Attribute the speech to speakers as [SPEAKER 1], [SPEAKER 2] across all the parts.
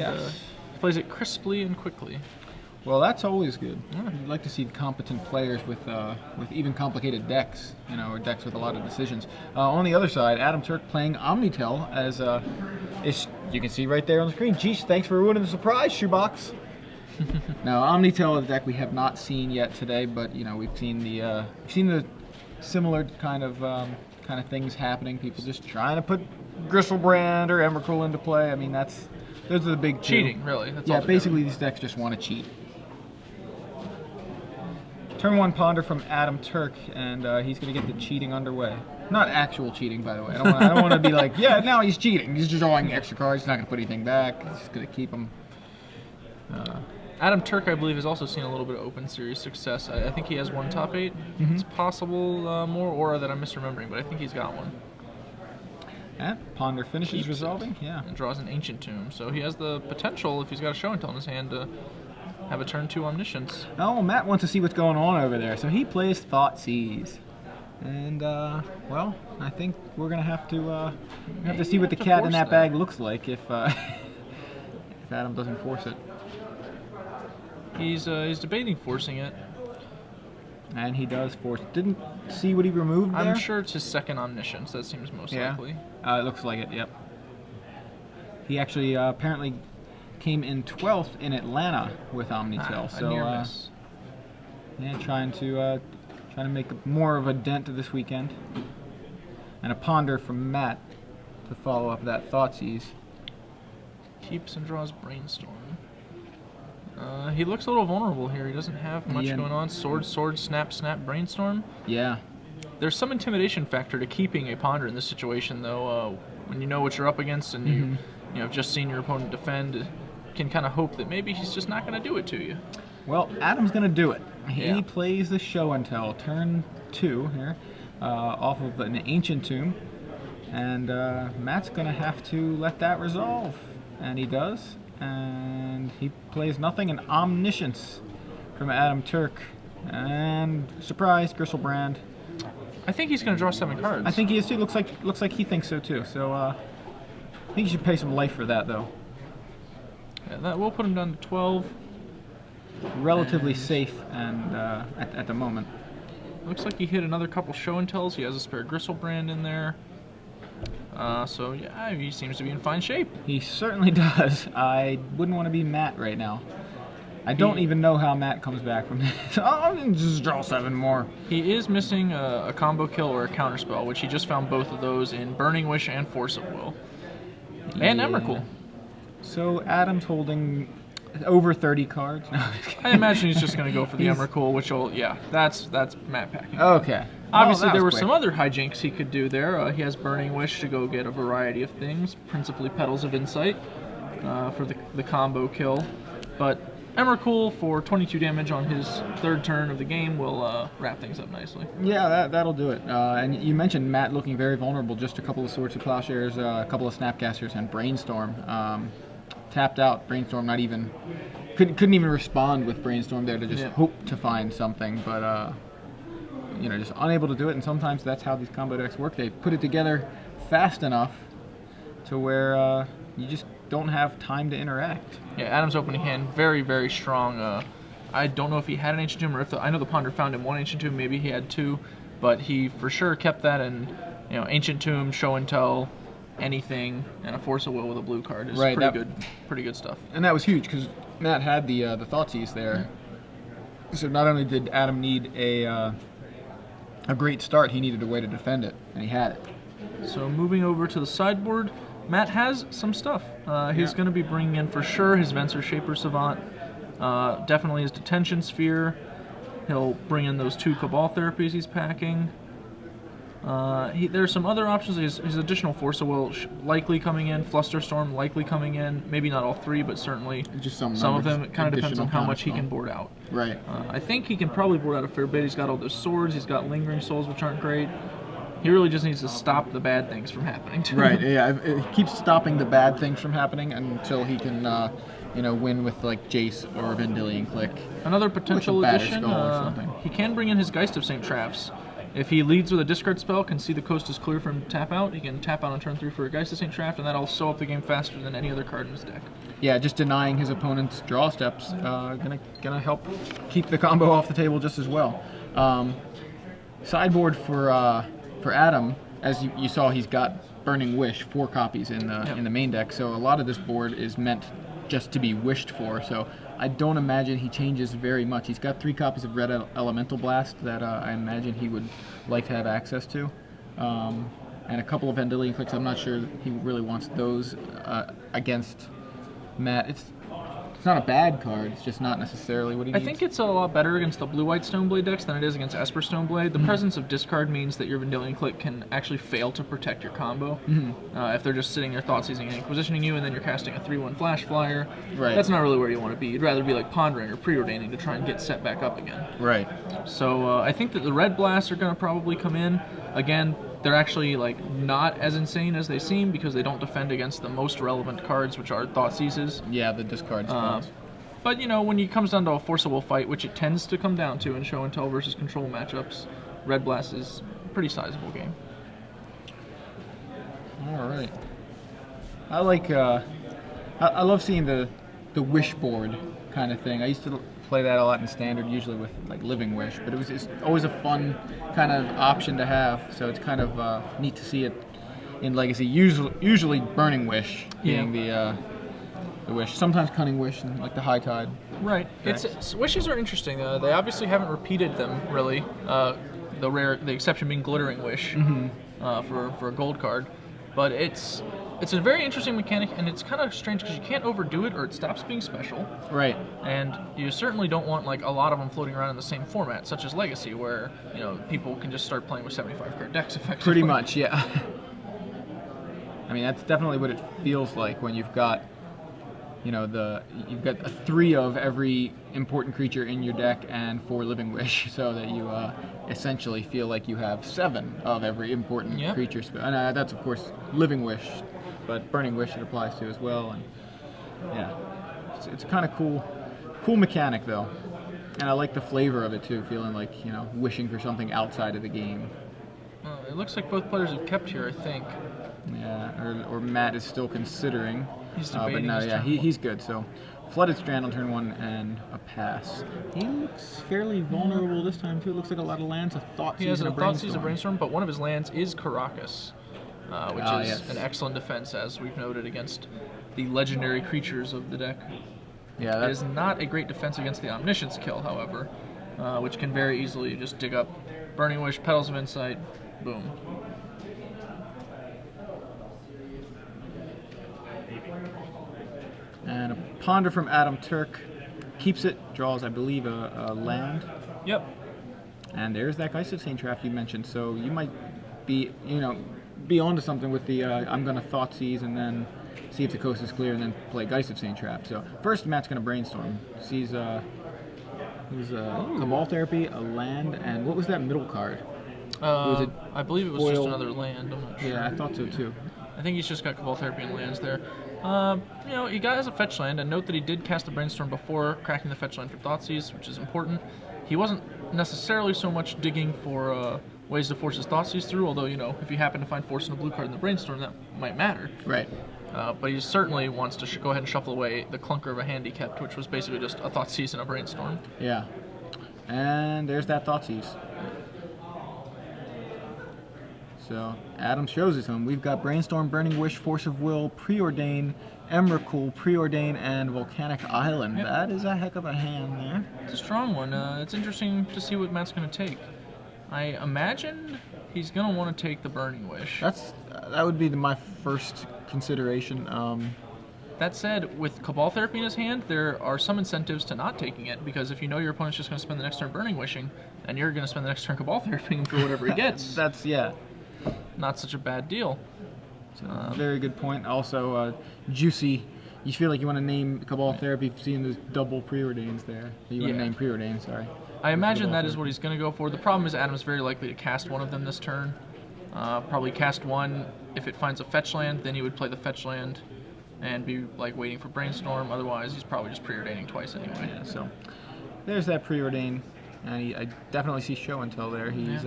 [SPEAKER 1] Yes.
[SPEAKER 2] Plays it crisply and quickly.
[SPEAKER 1] Well, that's always good.
[SPEAKER 2] Yeah.
[SPEAKER 1] You'd like to see competent players with even complicated decks, or decks with a lot of decisions. On the other side, Adam Turk playing Omnitel as you can see right there on the screen. Geez, thanks for ruining the surprise, Shoebox. Now, Omnitel is a deck we have not seen yet today, but we've seen the similar kind of things happening. People just trying to put Gristlebrand or Emrakul into play. I mean, those are the big
[SPEAKER 2] cheating,
[SPEAKER 1] two.
[SPEAKER 2] really. That's
[SPEAKER 1] yeah,
[SPEAKER 2] all
[SPEAKER 1] basically these decks just want to cheat. Turn 1 Ponder from Adam Turk, and he's going to get the cheating underway. Not actual cheating, by the way. I don't want to be like, yeah, now he's cheating. He's just drawing extra cards. He's not going to put anything back. He's just going to keep them.
[SPEAKER 2] Adam Turk, I believe, has also seen a little bit of Open Series success. I think he has one top 8.
[SPEAKER 1] Mm-hmm.
[SPEAKER 2] It's possible more Aura that I'm misremembering, but I think he's got one.
[SPEAKER 1] And Ponder finishes resolving. Yeah.
[SPEAKER 2] And draws an Ancient Tomb. So he has the potential, if he's got a Show and Tell in his hand, to have a turn 2 Omniscience.
[SPEAKER 1] Oh, Matt wants to see what's going on over there, so he plays Thoughtseize. And, well, I think we're going to have to see what the cat in that bag looks like if Adam doesn't force it.
[SPEAKER 2] He's debating forcing it.
[SPEAKER 1] And he does force it. Didn't see what he removed there?
[SPEAKER 2] I'm sure it's his second Omniscience. That seems most likely.
[SPEAKER 1] It looks like it, yep. He actually apparently came in 12th in Atlanta with Omnitel. So,
[SPEAKER 2] a near miss.
[SPEAKER 1] Yeah, trying to make more of a dent this weekend. And a Ponder from Matt to follow up that Thoughtseize.
[SPEAKER 2] Keeps and draws Brainstorm. He looks a little vulnerable here. He doesn't have much going on. Sword, snap, Brainstorm.
[SPEAKER 1] Yeah.
[SPEAKER 2] There's some intimidation factor to keeping a Ponder in this situation, though. When you know what you're up against and you have just seen your opponent defend, you can kind of hope that maybe he's just not going to do it to you.
[SPEAKER 1] Well, Adam's going to do it.
[SPEAKER 2] Yeah.
[SPEAKER 1] He plays the Show and Tell, turn 2 here, off of an Ancient Tomb. And Matt's going to have to let that resolve. And he does. And he plays nothing, an Omniscience from Adam Turk. And surprise, Gristlebrand.
[SPEAKER 2] I think he's going to draw 7 cards.
[SPEAKER 1] I think he is too. Looks like he thinks so too. So I think you should pay some life for that, though.
[SPEAKER 2] Yeah, that will put him down to 12.
[SPEAKER 1] Relatively safe and at the moment.
[SPEAKER 2] Looks like he hit another couple Show and Tells. He has a spare Gristlebrand in there. So yeah, he seems to be in fine shape.
[SPEAKER 1] He certainly does. I wouldn't want to be Matt right now. I don't even know how Matt comes back from this. I'm going to just draw 7 more.
[SPEAKER 2] He is missing a combo kill or a counterspell, which he just found both of those in Burning Wish and Force of Will. And Emrakul.
[SPEAKER 1] So Adam's holding over 30 cards? No,
[SPEAKER 2] I imagine he's just going to go for the Emrakul, which will, that's Matt packing.
[SPEAKER 1] Okay.
[SPEAKER 2] Obviously, there were some other hijinks he could do there. He has Burning Wish to go get a variety of things, principally Petals of Insight for the combo kill. But Emrakul for 22 damage on his 3rd turn of the game will wrap things up nicely.
[SPEAKER 1] Yeah, that'll do it. And you mentioned Matt looking very vulnerable. Just a couple of Swords of Plowshares, a couple of Snapcasters, and Brainstorm. Tapped out. Brainstorm couldn't even respond with Brainstorm there to just hope to find something. But just unable to do it. And sometimes that's how these combo decks work. They put it together fast enough to where you just don't have time to interact.
[SPEAKER 2] Yeah, Adam's opening hand, very, very strong. I don't know if he had an Ancient Tomb or if I know the Ponder found him 1 Ancient Tomb, maybe he had 2, but he for sure kept that, and Ancient Tomb, Show and Tell, anything, and a Force of Will with a blue card is pretty good stuff.
[SPEAKER 1] And that was huge because Matt had the Thoughtseize there. So not only did Adam need a great start, he needed a way to defend it, and he had it.
[SPEAKER 2] So moving over to the sideboard, Matt has some stuff. He's going to be bringing in for sure his Venser Shaper Savant, definitely his Detention Sphere. He'll bring in those 2 Cabal Therapies he's packing. There's some other options. His additional Force of Will likely coming in, Flusterstorm likely coming in. Maybe not all 3, but certainly
[SPEAKER 1] just some
[SPEAKER 2] of them. It kind of depends on how much he can board out.
[SPEAKER 1] Right.
[SPEAKER 2] I think he can probably board out a fair bit. He's got all those swords. He's got Lingering Souls, which aren't great. He really just needs to stop the bad things from happening to him.
[SPEAKER 1] Right, yeah. It keeps stopping the bad things from happening until he can, win with, like, Jace or Vendilion Click.
[SPEAKER 2] Another potential addition, he can bring in his Geist of St. Traps. If he leads with a discard spell, can see the coast is clear for him to tap out, he can tap out on turn 3 for a Geist of St. Traft, and that'll sew up the game faster than any other card in his deck.
[SPEAKER 1] Yeah, just denying his opponent's draw steps, gonna help keep the combo off the table just as well. Sideboard for Adam, as you saw, he's got Burning Wish, 4 copies in the main deck, so a lot of this board is meant just to be wished for. So I don't imagine he changes very much. He's got 3 copies of Red Elemental Blast that I imagine he would like to have access to, and a couple of Vendilion Clicks. I'm not sure he really wants those against Matt. It's not a bad card, it's just not necessarily what he needs.
[SPEAKER 2] I think it's a lot better against the blue-white Stoneblade decks than it is against Esper Stoneblade. The presence of discard means that your Vendilion Click can actually fail to protect your combo. If they're just sitting there Thoughtseizing and Inquisitioning you, and then you're casting a 3/1 Flash Flyer, that's not really where you want to be. You'd rather be like Pondering or Preordaining to try and get set back up again.
[SPEAKER 1] Right.
[SPEAKER 2] So I think that the red blasts are going to probably come in. Again, they're actually like not as insane as they seem because they don't defend against the most relevant cards, which are Thoughtseizes.
[SPEAKER 1] Yeah, the discard spells.
[SPEAKER 2] But you know, when it comes down to a forcible fight, which it tends to come down to in show and tell versus control matchups, Red Blast is a pretty sizable game.
[SPEAKER 1] All right. I like. I love seeing the wish board kind of thing. I used to play that a lot in Standard, usually with like Living Wish, but it's always a fun kind of option to have. So it's kind of neat to see it in Legacy. Usually Burning Wish being the wish. Sometimes Cunning Wish and like the High Tide.
[SPEAKER 2] Right. Wishes are interesting. They obviously haven't repeated them really. The exception being Glittering Wish for a gold card, but it's a very interesting mechanic, and it's kind of strange because you can't overdo it or it stops being special.
[SPEAKER 1] Right.
[SPEAKER 2] And you certainly don't want like a lot of them floating around in the same format, such as Legacy, where people can just start playing with 75 card decks effectively.
[SPEAKER 1] Pretty much, yeah. I mean, that's definitely what it feels like when you've got you've got a 3 of every important creature in your deck and 4 Living Wish, so that you essentially feel like you have 7 of every important creature. And that's of course Living Wish, but Burning Wish it applies to as well. And yeah, it's kind of cool mechanic though, and I like the flavor of it too, feeling like wishing for something outside of the game.
[SPEAKER 2] It looks like both players have kept here, I think.
[SPEAKER 1] Yeah, or Matt is still considering.
[SPEAKER 2] He's debating.
[SPEAKER 1] But no, he's good. So, Flooded Strand on turn 1 and a pass. He looks fairly vulnerable this time too. It looks like a lot of lands.
[SPEAKER 2] He has a Thoughtseize, a Brainstorm, but one of his lands is Caracas, which is an excellent defense, as we've noted, against the legendary creatures of the deck.
[SPEAKER 1] Yeah,
[SPEAKER 2] it is not a great defense against the Omniscience kill, however, which can very easily just dig up Burning Wish, Petals of Insight, boom.
[SPEAKER 1] And a Ponder from Adam Turk. Keeps it, draws, I believe, a land.
[SPEAKER 2] Yep.
[SPEAKER 1] And there's that Geist of St. Traft you mentioned. So you might be onto something with the I'm going to Thoughtseize and then see if the coast is clear and then play Geist of St. Traft. So first Matt's going to Brainstorm. Sees Cabal Therapy, a land, and what was that middle card?
[SPEAKER 2] I believe it was just another land. I'm not sure.
[SPEAKER 1] Yeah, I thought so too.
[SPEAKER 2] I think he's just got Cabal Therapy and lands there. He has a fetch land, and note that he did cast the Brainstorm before cracking the fetch land for Thoughtseize, which is important. He wasn't necessarily so much digging for ways to force his Thoughtseize through, although, if you happen to find Force in a blue card in the Brainstorm, that might matter.
[SPEAKER 1] Right.
[SPEAKER 2] But he certainly wants to go ahead and shuffle away the clunker of a hand he kept, which was basically just a Thoughtseize and a Brainstorm.
[SPEAKER 1] Yeah. And there's that Thoughtseize. So Adam shows it to him. We've got Brainstorm, Burning Wish, Force of Will, Preordain, Emrakul, Preordain, and Volcanic Island. Yep. That is a heck of a hand there.
[SPEAKER 2] It's a strong one. It's interesting to see what Matt's going to take. I imagine he's going to want to take the Burning Wish.
[SPEAKER 1] That would be my first consideration.
[SPEAKER 2] That said, with Cabal Therapy in his hand, there are some incentives to not taking it, because if you know your opponent's just going to spend the next turn Burning Wishing, and you're going to spend the next turn Cabal Therapying for whatever he gets. Not such a bad deal.
[SPEAKER 1] Very good point. Also, juicy. You feel like you want to name Cabal Therapy, seeing those double Preordains there. You want to name Preordain, sorry.
[SPEAKER 2] I imagine that is what he's going to go for. The problem is Adam's very likely to cast one of them this turn. Probably cast one. If it finds a fetch land, then he would play the fetch land and be like waiting for Brainstorm. Otherwise, he's probably just Preordaining twice anyway.
[SPEAKER 1] Yeah, so there's that Preordain. I definitely see show and tell there. He's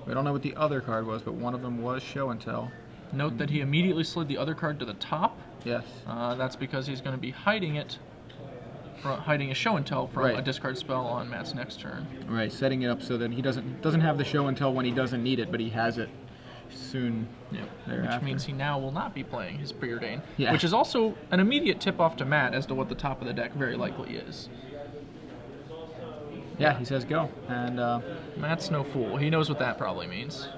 [SPEAKER 1] We don't know what the other card was, but one of them was Show and Tell.
[SPEAKER 2] Note that he immediately slid the other card to the top.
[SPEAKER 1] Yes.
[SPEAKER 2] That's because he's going to be hiding it, hiding a Show and Tell from
[SPEAKER 1] Right.
[SPEAKER 2] a discard spell on Matt's next turn.
[SPEAKER 1] Right, setting it up so that he doesn't have the Show and Tell when he doesn't need it, but he has it soon.
[SPEAKER 2] Yep.
[SPEAKER 1] Thereafter.
[SPEAKER 2] Which means he now will not be playing his Preordain.
[SPEAKER 1] Yeah.
[SPEAKER 2] Which is also an immediate tip-off to Matt as to what the top of the deck very likely is.
[SPEAKER 1] Yeah, he says go, and
[SPEAKER 2] Matt's no fool. He knows what that probably means.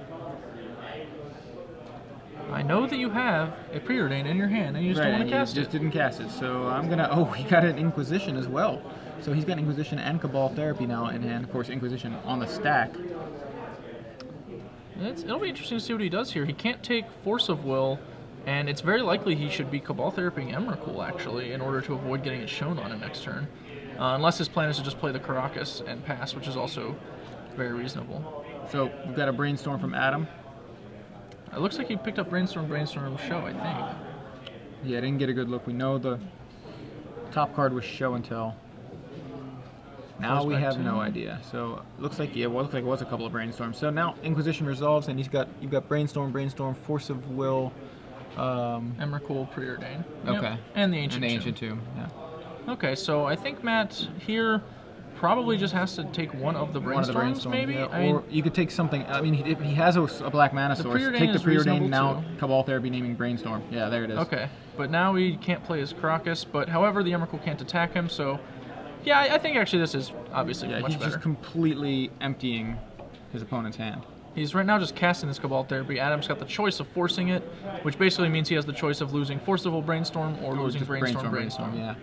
[SPEAKER 2] I know that you have a Preordain in your hand, and you just don't want to cast
[SPEAKER 1] he just
[SPEAKER 2] it.
[SPEAKER 1] didn't cast it. So I'm gonna. Oh, he got an Inquisition as well. So he's got Inquisition and Cabal Therapy now in hand. Of course, Inquisition on the stack.
[SPEAKER 2] It'll be interesting to see what he does here. He can't take Force of Will, and it's very likely he should be Cabal Therapying Emrakul, actually, in order to avoid getting it shown on him next turn. Unless his plan is to just play the Caracas and pass, which is also very reasonable.
[SPEAKER 1] So we've got a Brainstorm from Adam.
[SPEAKER 2] It looks like he picked up Brainstorm Show, I think.
[SPEAKER 1] Yeah, didn't get a good look. We know the top card was Show and Tell. Now
[SPEAKER 2] Goes
[SPEAKER 1] we
[SPEAKER 2] back
[SPEAKER 1] have
[SPEAKER 2] to-
[SPEAKER 1] no idea. So looks like it was a couple of Brainstorms. So now Inquisition resolves, and you've got Brainstorm, Force of Will.
[SPEAKER 2] Emrakul, Preordain. Yep.
[SPEAKER 1] Okay.
[SPEAKER 2] And the Ancient
[SPEAKER 1] And the
[SPEAKER 2] Tomb.
[SPEAKER 1] Ancient Tomb. Yeah.
[SPEAKER 2] Okay, so I think Matt here probably just has to take one of the Brainstorms, maybe?
[SPEAKER 1] Yeah.
[SPEAKER 2] I mean,
[SPEAKER 1] Or you could take something. I mean, if he has a black mana source.
[SPEAKER 2] Preordain
[SPEAKER 1] Take the
[SPEAKER 2] is
[SPEAKER 1] Preordain
[SPEAKER 2] reasonable,
[SPEAKER 1] now.
[SPEAKER 2] too.
[SPEAKER 1] Cabal Therapy naming Brainstorm. Yeah, there it is.
[SPEAKER 2] okay, but now he can't play his Caracas, but however, the Emrakul can't attack him, so yeah, I think actually this is obviously
[SPEAKER 1] Yeah,
[SPEAKER 2] much
[SPEAKER 1] he's
[SPEAKER 2] better.
[SPEAKER 1] just completely emptying his opponent's hand.
[SPEAKER 2] He's right now just casting this Cabal Therapy. Adam's got the choice of forcing it, which basically means he has the choice of losing Forcible Brainstorm or losing
[SPEAKER 1] Just
[SPEAKER 2] Brainstorm.
[SPEAKER 1] Yeah.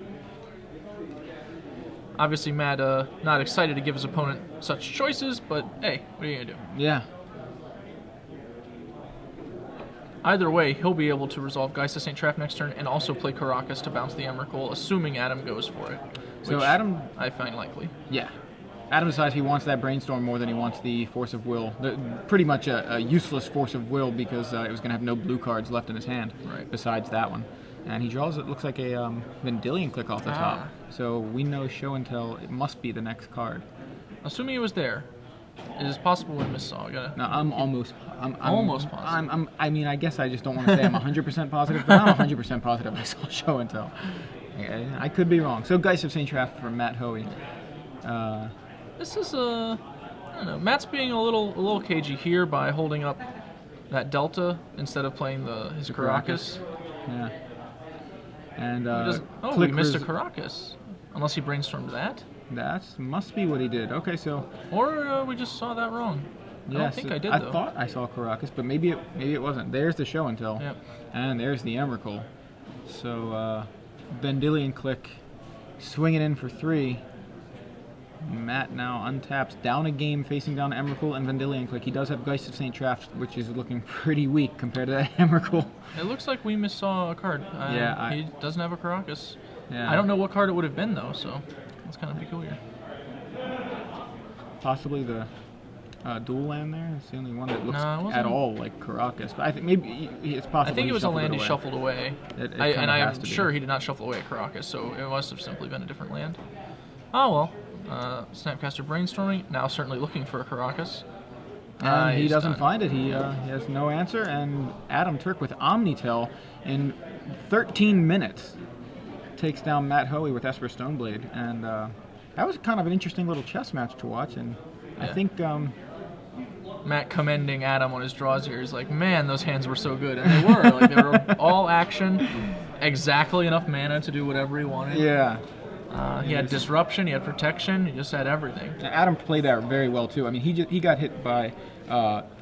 [SPEAKER 2] Obviously, Matt not excited to give his opponent such choices, but hey, what are you gonna do?
[SPEAKER 1] Yeah.
[SPEAKER 2] Either way, he'll be able to resolve Geist of St. Traff next turn and also play Caracas to bounce the Emrakul, assuming Adam goes for it.
[SPEAKER 1] So
[SPEAKER 2] which
[SPEAKER 1] Adam,
[SPEAKER 2] I find likely.
[SPEAKER 1] yeah. Adam decides he wants that Brainstorm more than he wants the Force of Will. Pretty much a useless Force of Will because it was going to have no blue cards left in his hand
[SPEAKER 2] Right.
[SPEAKER 1] besides that one. And he draws, it looks like a Vendilion click off the top. So we know Show and Tell, it must be the next card.
[SPEAKER 2] Assuming it was there, it is possible we missaw.
[SPEAKER 1] No, I'm almost
[SPEAKER 2] Almost positive.
[SPEAKER 1] I mean, I guess I just don't want to say I'm 100% positive, but I'm 100% positive I saw Show and Tell. I could be wrong. So Geist of St. Traff from Matt Hoey.
[SPEAKER 2] This is I don't know. Matt's being a little cagey here by holding up that Delta instead of playing his Caracas.
[SPEAKER 1] Yeah. And
[SPEAKER 2] We missed a Caracas. Unless he brainstormed that.
[SPEAKER 1] That must be what he did. Okay, so
[SPEAKER 2] Or we just saw that wrong. I don't think I did,
[SPEAKER 1] I
[SPEAKER 2] though.
[SPEAKER 1] thought I saw Caracas, but maybe it wasn't. There's the Show and Tell.
[SPEAKER 2] Yep.
[SPEAKER 1] And there's the Emrakul. So Vendilion click, swing it in for 3. Matt now untaps, down a game, facing down Emrakul and Vendilion click. He does have Geist of St. Traff, which is looking pretty weak compared to that Emrakul.
[SPEAKER 2] It looks like we missaw a card.
[SPEAKER 1] Yeah,
[SPEAKER 2] he doesn't have a Caracas.
[SPEAKER 1] Yeah.
[SPEAKER 2] I don't know what card it would have been, though, so it's kind of peculiar.
[SPEAKER 1] Possibly the dual land there. It's the only one that looks
[SPEAKER 2] No, it wasn't.
[SPEAKER 1] at all like Caracas. But I think maybe it's possible.
[SPEAKER 2] I think it was a land he
[SPEAKER 1] away.
[SPEAKER 2] shuffled away.
[SPEAKER 1] It
[SPEAKER 2] And
[SPEAKER 1] kinda
[SPEAKER 2] I
[SPEAKER 1] has
[SPEAKER 2] am
[SPEAKER 1] to be.
[SPEAKER 2] sure he did not shuffle away a Caracas, so it must have simply been a different land. Oh well. Snapcaster brainstorming, now certainly looking for a Caracas.
[SPEAKER 1] And he
[SPEAKER 2] He's
[SPEAKER 1] doesn't
[SPEAKER 2] done.
[SPEAKER 1] find it. He has no answer. And Adam Turk with Omnitel in 13 minutes takes down Matt Hoey with Esper Stoneblade. And that was kind of an interesting little chess match to watch. And I
[SPEAKER 2] Yeah.
[SPEAKER 1] think
[SPEAKER 2] Matt commending Adam on his draws here. He's like, man, those hands were so good. And they were. Like, they were all action, exactly enough mana to do whatever he wanted.
[SPEAKER 1] yeah.
[SPEAKER 2] He had disruption, he had protection, he just had everything.
[SPEAKER 1] Adam played that very well too. I mean, he got hit by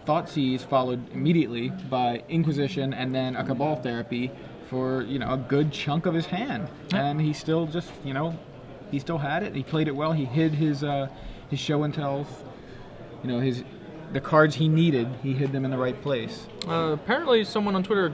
[SPEAKER 1] Thoughtseize, followed immediately by Inquisition, and then a Cabal Therapy for a good chunk of his hand, and he still just he still had it. He played it well. He hid his Show and Tells, the cards he needed. He hid them in the right place.
[SPEAKER 2] Apparently, someone on Twitter